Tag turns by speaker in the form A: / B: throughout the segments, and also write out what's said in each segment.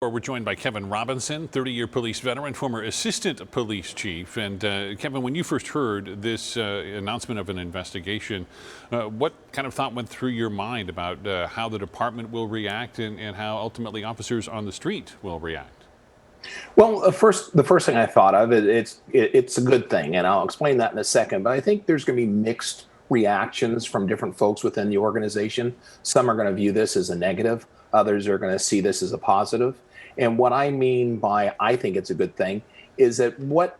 A: We're joined by Kevin Robinson, 30-year police veteran, former assistant police chief. And Kevin, when you first heard this announcement of an investigation, what kind of thought went through your mind about how the department will react and how ultimately officers on the street will react?
B: Well, the first thing I thought of it's a good thing, and I'll explain that in a second. But I think there's going to be mixed reactions from different folks within the organization. Some are going to view this as a negative. Others are going to see this as a positive. And what I mean by I think it's a good thing is that what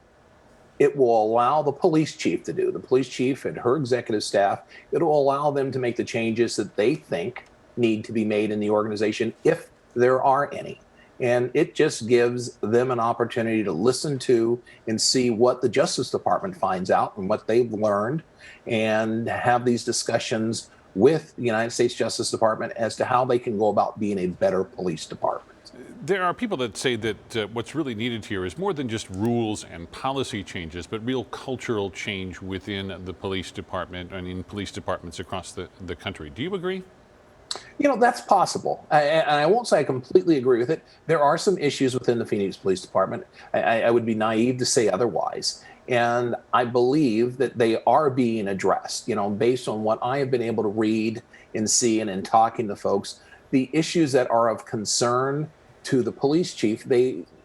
B: it will allow the police chief to do, the police chief and her executive staff, it will allow them to make the changes that they think need to be made in the organization if there are any. And it just gives them an opportunity to listen to and see what the Justice Department finds out and what they've learned, and have these discussions with the United States Justice Department as to how they can go about being a better police department.
A: There are people that say that what's really needed here is more than just rules and policy changes, but real cultural change within the police department and in police departments across the country. Do you agree?
B: That's possible. I won't say I completely agree with it. There are some issues within the Phoenix Police Department. I would be naive to say otherwise. And I believe that they are being addressed, based on what I have been able to read and see and in talking to folks. The issues that are of concern to the police chief,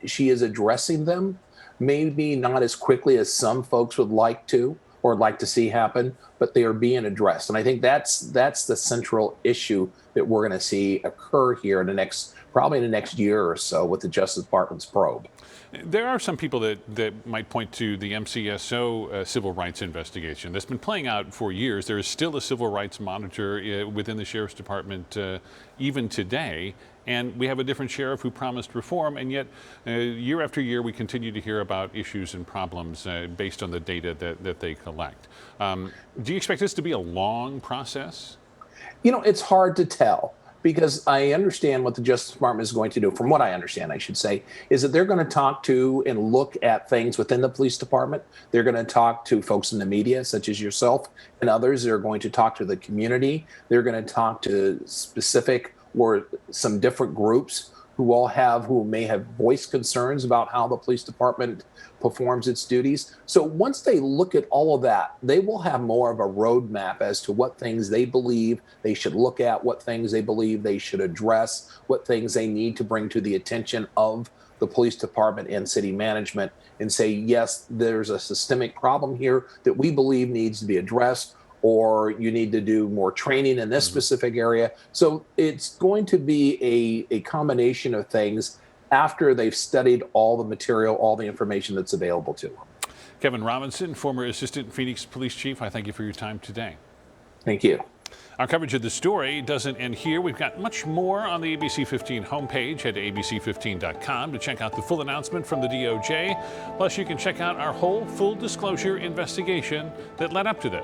B: she is addressing them, maybe not as quickly as some folks would like to or like to see happen, but they are being addressed. And I think that's the central issue that we're going to see occur here in probably in the next year or so with the Justice Department's probe.
A: There are some people that might point to the MCSO civil rights investigation that's been playing out for years. There is still a civil rights monitor within the Sheriff's Department even today. And we have a different sheriff who promised reform, and yet year after year we continue to hear about issues and problems based on the data that they collect. Do you expect this to be a long process?
B: It's hard to tell, because I understand what the Justice Department is going to do. From what I understand, I should say, is that they're going to talk to and look at things within the police department. They're going to talk to folks in the media, such as yourself and others. They're going to talk to the community. They're going to talk to specific or some different groups who may have voiced concerns about how the police department performs its duties. So once they look at all of that, they will have more of a roadmap as to what things they believe they should look at, what things they believe they should address, what things they need to bring to the attention of the police department and city management, and say, yes, there's a systemic problem here that we believe needs to be addressed, or you need to do more training in this specific area. So it's going to be a combination of things after they've studied all the material, all the information that's available to them.
A: Kevin Robinson, former assistant Phoenix police chief, I thank you for your time today.
B: Thank you.
A: Our coverage of the story doesn't end here. We've got much more on the ABC 15 homepage. Head to abc15.com to check out the full announcement from the DOJ. Plus, you can check out our whole full disclosure investigation that led up to this.